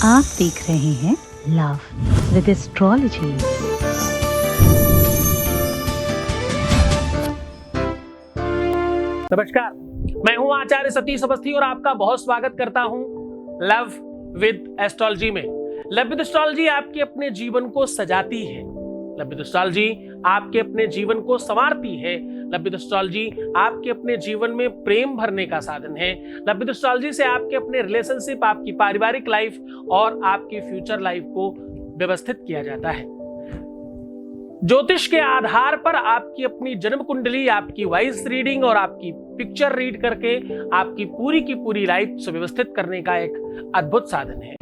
आप देख रहे हैं लव विद एस्ट्रोलॉजी। नमस्कार, मैं हूं आचार्य सतीश अवस्थी और आपका बहुत स्वागत करता हूं लव विद एस्ट्रोलॉजी में। लव विद एस्ट्रोलॉजी आपके अपने जीवन को सजाती है। लव विद एस्ट्रोलॉजी आपके अपने जीवन को संवारती है। लव विद एस्ट्रोलॉजी आपके अपने जीवन में प्रेम भरने का साधन है। लव विद एस्ट्रोलॉजी से आपके अपने रिलेशनशिप, आपकी पारिवारिक लाइफ और आपकी फ्यूचर लाइफ को व्यवस्थित किया जाता है। ज्योतिष के आधार पर आपकी अपनी जन्म कुंडली, आपकी वॉइस रीडिंग और आपकी पिक्चर रीड करके आपकी पूरी की पूरी लाइफ सुव्यवस्थित करने का एक अद्भुत साधन है।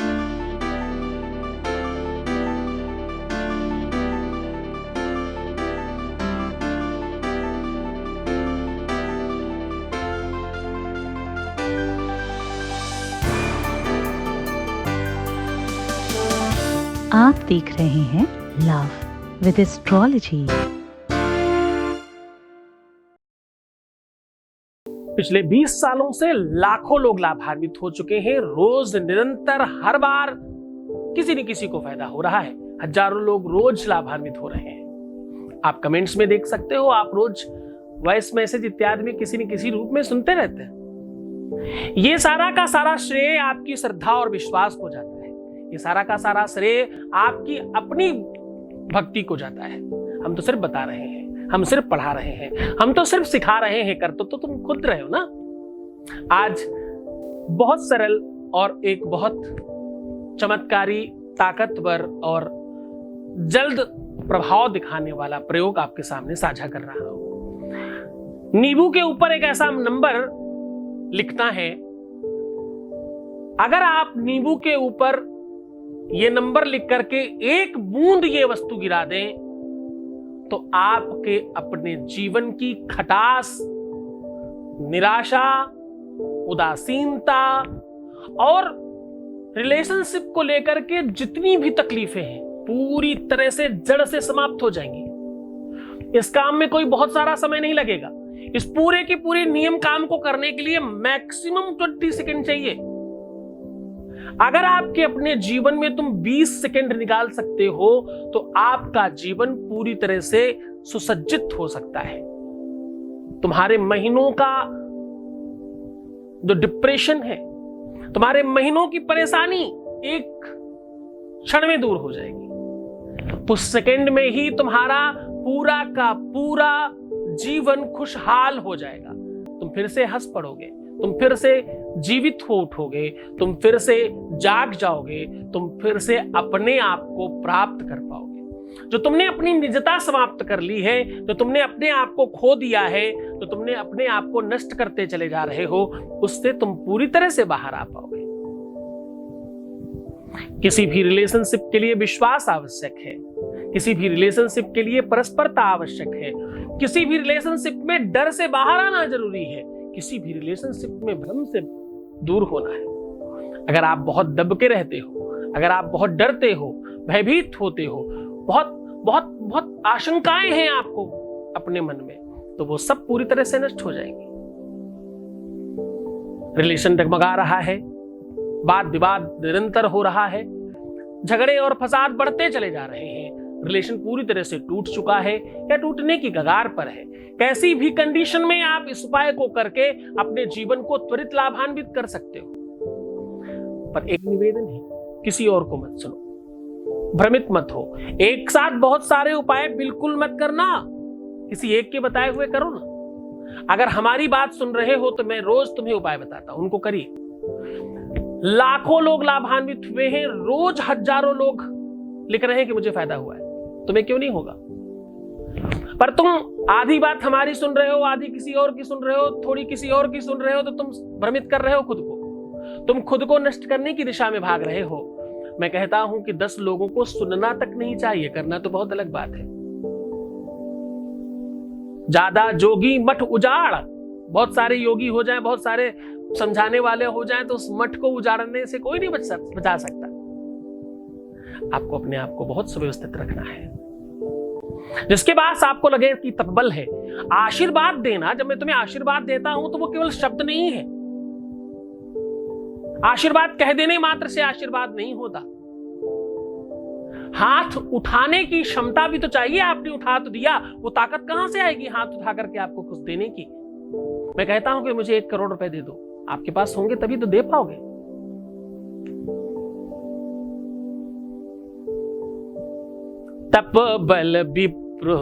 आप देख रहे हैं लव विद एस्ट्रोलॉजी। पिछले 20 सालों से लाखों लोग लाभान्वित हो चुके हैं। रोज निरंतर हर बार किसी न किसी को फायदा हो रहा है। हजारों लोग रोज लाभान्वित हो रहे हैं। आप कमेंट्स में देख सकते हो, आप रोज वॉइस मैसेज इत्यादि में किसी न किसी रूप में सुनते रहते हैं। ये सारा का सारा श्रेय आपकी श्रद्धा और विश्वास को जाता है। ये सारा का सारा श्रेय आपकी अपनी भक्ति को जाता है। हम तो सिर्फ बता रहे हैं, हम सिर्फ पढ़ा रहे हैं, हम तो सिर्फ सिखा रहे हैं। कर तो तुम खुद रहे हो ना। आज बहुत सरल और एक बहुत चमत्कारी, ताकतवर और जल्द प्रभाव दिखाने वाला प्रयोग आपके सामने साझा कर रहा हूं। नींबू के ऊपर एक ऐसा नंबर लिखना है। अगर आप नींबू के ऊपर ये नंबर लिख करके एक बूंद ये वस्तु गिरा दें तो आपके अपने जीवन की खटास, निराशा, उदासीनता और रिलेशनशिप को लेकर के जितनी भी तकलीफें हैं पूरी तरह से जड़ से समाप्त हो जाएंगी। इस काम में कोई बहुत सारा समय नहीं लगेगा। इस पूरे के पूरे नियम काम को करने के लिए मैक्सिमम 20 सेकेंड चाहिए। अगर आपके अपने जीवन में तुम 20 सेकेंड निकाल सकते हो तो आपका जीवन पूरी तरह से सुसज्जित हो सकता है। तुम्हारे महीनों का जो डिप्रेशन है, तुम्हारे महीनों की परेशानी एक क्षण में दूर हो जाएगी। उस सेकेंड में ही तुम्हारा पूरा का पूरा जीवन खुशहाल हो जाएगा। तुम फिर से हंस पड़ोगे, तुम फिर से जीवित हो उठोगे, तुम फिर से जाग जाओगे, तुम फिर से अपने आप को प्राप्त कर पाओगे। जो तुमने अपनी निजता समाप्त कर ली है, जो तुमने अपने आप को खो दिया है, जो तुमने अपने आप को नष्ट करते चले जा रहे हो, उससे तुम पूरी तरह से बाहर आ पाओगे। किसी भी रिलेशनशिप के लिए विश्वास आवश्यक है। किसी भी रिलेशनशिप के लिए परस्परता आवश्यक है। किसी भी रिलेशनशिप में डर से बाहर आना जरूरी है। किसी भी रिलेशनशिप में भ्रम से दूर होना है। अगर आप बहुत दब के रहते हो, अगर आप बहुत डरते हो, भयभीत होते हो, बहुत बहुत बहुत आशंकाएं हैं आपको अपने मन में, तो वो सब पूरी तरह से नष्ट हो जाएंगी। रिलेशन डगमगा रहा है, वाद विवाद निरंतर हो रहा है, झगड़े और फसाद बढ़ते चले जा रहे हैं, रिलेशन पूरी तरह से टूट चुका है या टूटने की कगार पर है। कैसी भी कंडीशन में आप इस उपाय को करके अपने जीवन को त्वरित लाभान्वित कर सकते हो। पर एक निवेदन है, किसी और को मत सुनो, भ्रमित मत हो। एक साथ बहुत सारे उपाय बिल्कुल मत करना, किसी एक के बताए हुए करो ना। अगर हमारी बात सुन रहे हो तो मैं रोज तुम्हें उपाय बताता हूं, उनको करिए। लाखों लोग लाभान्वित हुए हैं, रोज हजारों लोग लिख रहे हैं कि मुझे फायदा हुआ है। तुम्हें क्यों नहीं होगा? पर तुम आधी बात हमारी सुन रहे हो, आधी किसी और की सुन रहे हो, थोड़ी किसी और की सुन रहे हो, तो तुम भ्रमित कर रहे हो खुद को। तुम खुद को नष्ट करने की दिशा में भाग रहे हो। मैं कहता हूं कि 10 लोगों को सुनना तक नहीं चाहिए, करना तो बहुत अलग बात है। ज्यादा जोगी मठ उजाड़, बहुत सारे योगी हो जाएं, बहुत सारे समझाने वाले हो जाएं, तो उस मठ को उजाड़ने से कोई नहीं बचा सकता। आपको अपने आप को बहुत सुव्यवस्थित रखना है। जिसके पास आपको लगे कि तत्बल है, आशीर्वाद देना, जब मैं तुम्हें आशीर्वाद देता हूं तो वो केवल शब्द नहीं है। आशीर्वाद कह देने मात्र से आशीर्वाद नहीं होता, हाथ उठाने की क्षमता भी तो चाहिए। आपने उठा तो दिया, वो ताकत कहां से आएगी हाथ उठा करके आपको कुछ देने की। मैं कहता हूं कि मुझे 1 करोड़ रुपए दे दो, आपके पास होंगे तभी तो दे पाओगे। तप बल विप्र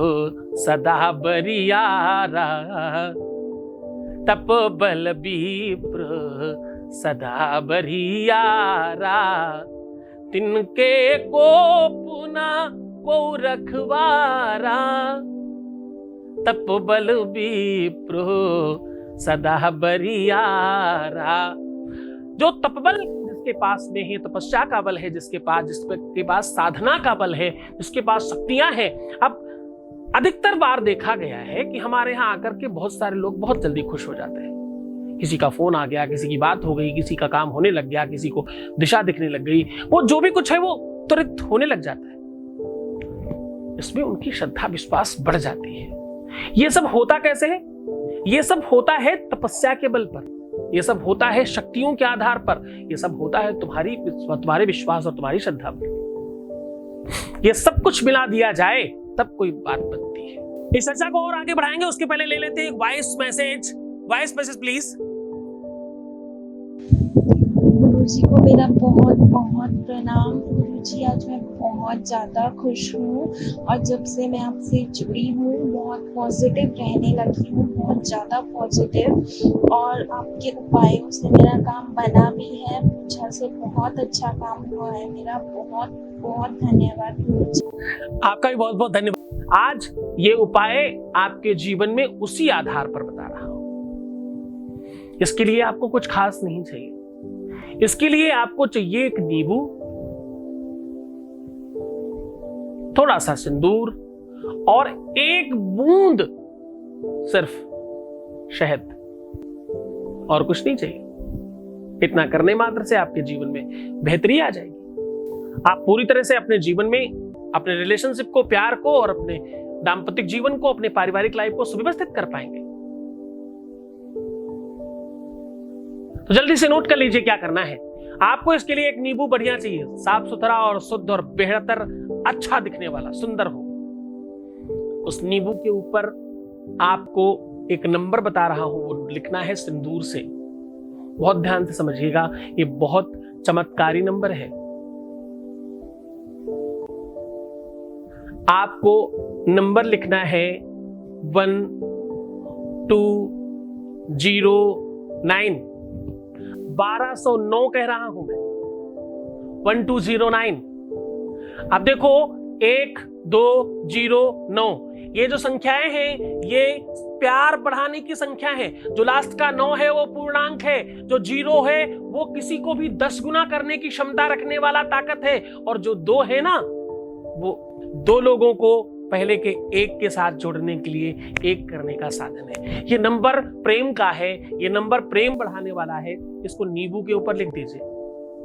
सदा बरियारा, तप बल विप्र सदा बरियारा, तिनके को पुना को रखवारा, तप बल विप्र सदा बरियारा। जो तपबल जिसके पास में है, तपस्या का बल है जिसके पास साधना का बल है, जिसके पास शक्तियां हैं। अब अधिकतर बार देखा गया है कि हमारे यहाँ आकर के बहुत सारे लोग बहुत जल्दी खुश हो जाते हैं। किसी का फोन आ गया, किसी की बात हो गई, किसी का काम होने लग गया, किसी को दिशा दिखने लग गई, वो जो भी कुछ है वो तुरंत होने लग जाता है। इसमें उनकी श्रद्धा विश्वास बढ़ जाती है। ये सब होता कैसे है? ये सब होता है तपस्या के बल पर, ये सब होता है शक्तियों के आधार पर, ये सब होता है तुम्हारे विश्वास और तुम्हारी श्रद्धा पर। ये सब कुछ मिला दिया जाए तब कोई बात बनती है। इस चर्चा को और आगे बढ़ाएंगे, उसके पहले ले लेते हैं एक वॉइस मैसेज प्लीज। गुरुजी को मेरा बहुत बहुत प्रणाम। गुरुजी, आज मैं बहुत ज़्यादा खुश हूँ और जब से मैं आपसे जुड़ी हूँ बहुत पॉजिटिव रहने लगी हूँ, बहुत ज़्यादा पॉजिटिव, और आपके उपायों से मेरा काम बना भी है। पूजा से बहुत अच्छा काम हुआ है मेरा। बहुत बहुत धन्यवाद गुरुजी। आपका भी बहुत बहुत धन्यवाद। आज ये उपाय आपके जीवन में उसी आधार पर बता रहा हूं। इसके लिए आपको कुछ खास नहीं चाहिए, इसके लिए आपको चाहिए एक नींबू, थोड़ा सा सिंदूर और 1 बूंद सिर्फ शहद, और कुछ नहीं चाहिए। इतना करने मात्र से आपके जीवन में बेहतरी आ जाएगी। आप पूरी तरह से अपने जीवन में अपने रिलेशनशिप को, प्यार को और अपने दाम्पत्य जीवन को, अपने पारिवारिक लाइफ को सुव्यवस्थित कर पाएंगे। तो जल्दी से नोट कर लीजिए क्या करना है। आपको इसके लिए एक नींबू बढ़िया चाहिए, साफ सुथरा और शुद्ध और बेहतर अच्छा दिखने वाला, सुंदर हो। उस नींबू के ऊपर आपको एक नंबर बता रहा हूं, वो लिखना है सिंदूर से। बहुत ध्यान से समझिएगा, ये बहुत चमत्कारी नंबर है। आपको नंबर लिखना है 1209। 1209 कह रहा हूं मैं, 1209। अब देखो 1209, ये जो संख्याएं हैं ये प्यार बढ़ाने की संख्या है। जो लास्ट का 9 है वो पूर्णांक है, जो 0 है वो किसी को भी 10 गुना करने की क्षमता रखने वाला ताकत है, और जो 2 है ना, वो 2 लोगों को पहले के 1 के साथ जोड़ने के लिए 1 करने का साधन है। ये नंबर प्रेम का है, ये नंबर प्रेम बढ़ाने वाला है। इसको नींबू के ऊपर लिख दीजिए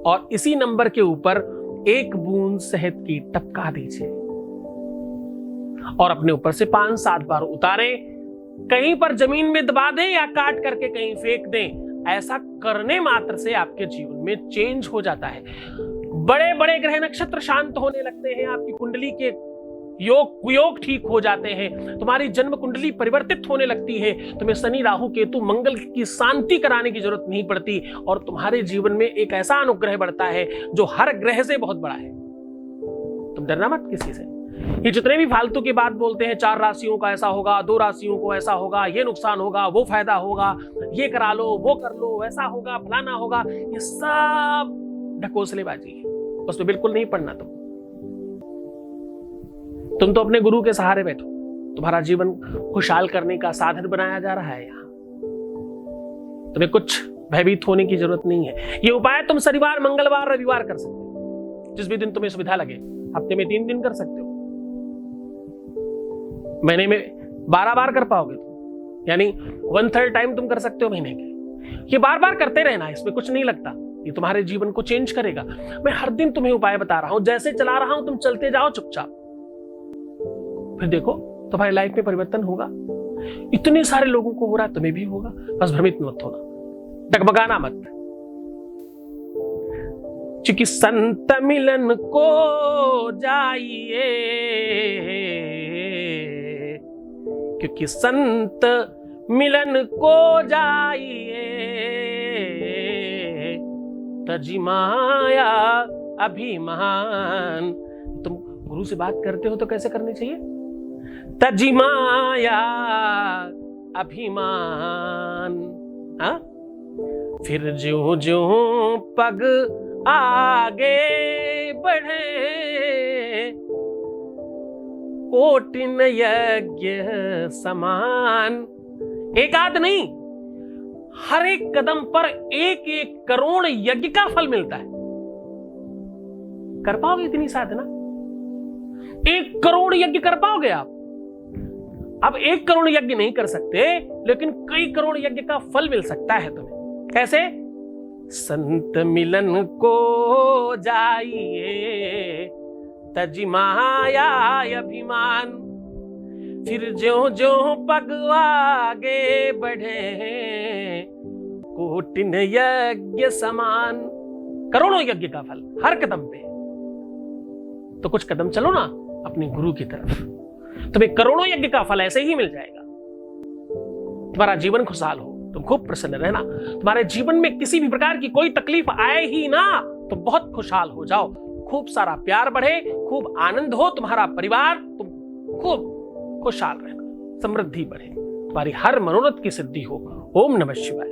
और इसी नंबर के ऊपर 1 बूंद शहद की टपका दीजिए और अपने ऊपर से 5-7 बार उतारें। कहीं पर जमीन में दबा दें या काट करके कहीं फेंक दें। ऐसा करने मात्र से आपके जीवन में चेंज हो जाता है। बड़े बड़े ग्रह नक्षत्र शांत होने लगते हैं, आपकी कुंडली के योग कुयोग ठीक हो जाते हैं, तुम्हारी जन्म कुंडली परिवर्तित होने लगती है। तुम्हें शनि राहु केतु मंगल की शांति कराने की जरूरत नहीं पड़ती और तुम्हारे जीवन में एक ऐसा अनुग्रह बढ़ता है जो हर ग्रह से बहुत बड़ा है। तुम डरना मत किसी से। ये जितने भी फालतू की बात बोलते हैं, 4 राशियों का ऐसा होगा, 2 राशियों को ऐसा होगा, ये नुकसान होगा, वो फायदा होगा, ये करा लो, वो कर लो, ऐसा होगा, फलाना होगा, ये सब ढकोसलेबाजी है। उसमें बिल्कुल नहीं पढ़ना। तुम तो अपने गुरु के सहारे बैठो। तुम्हारा जीवन खुशहाल करने का साधन बनाया जा रहा है। यहाँ तुम्हें कुछ भयभीत होने की जरूरत नहीं है। ये उपाय तुम शनिवार, मंगलवार, रविवार कर सकते हो, जिस भी दिन तुम्हें सुविधा लगे। हफ्ते में 3 दिन कर सकते हो, महीने में 12 बार कर पाओगे तुम, यानी 1/3 टाइम तुम कर सकते हो महीने के। ये बार बार करते रहना, इसमें कुछ नहीं लगता। ये तुम्हारे जीवन को चेंज करेगा। मैं हर दिन तुम्हें उपाय बता रहा हूं, जैसे चला रहा हूं तुम चलते जाओ चुपचाप, फिर देखो तुम्हारी लाइफ में परिवर्तन होगा। इतने सारे लोगों को हो रहा है, तुम्हें भी होगा। बस भ्रमित मत होना, डगमगाना मत। क्योंकि संत मिलन को जाइए, क्योंकि संत मिलन को जाइए, तजी माया अभिमान। तुम गुरु से बात करते हो तो कैसे करनी चाहिए? तजी माया अभिमान। हाँ, फिर ज्यों ज्यों पग आगे बढ़े, कोटिन यज्ञ समान। एक आध नहीं, हर एक कदम पर एक एक करोड़ यज्ञ का फल मिलता है। कर पाओगे इतनी साधना? 1 करोड़ यज्ञ कर पाओगे आप? अब 1 करोड़ यज्ञ नहीं कर सकते, लेकिन कई करोड़ यज्ञ का फल मिल सकता है तुम्हें। कैसे? संत मिलन को जाइए, तजी माया अभिमान। फिर ज्यों ज्यों पग आगे बढ़े, कोटिन यज्ञ समान। करोड़ों यज्ञ का फल हर कदम पे। तो कुछ कदम चलो ना अपने गुरु की तरफ, तुम्हें करोड़ों यज्ञ का फल ऐसे ही मिल जाएगा। तुम्हारा जीवन खुशहाल हो, तुम खूब प्रसन्न रहना। तुम्हारे जीवन में किसी भी प्रकार की कोई तकलीफ आए ही ना, तो बहुत खुशहाल हो जाओ। खूब सारा प्यार बढ़े, खूब आनंद हो तुम्हारा परिवार, तुम खूब खुशहाल रहना, समृद्धि बढ़े, तुम्हारी हर मनोरथ की सिद्धि हो। ओम नमः शिवाय।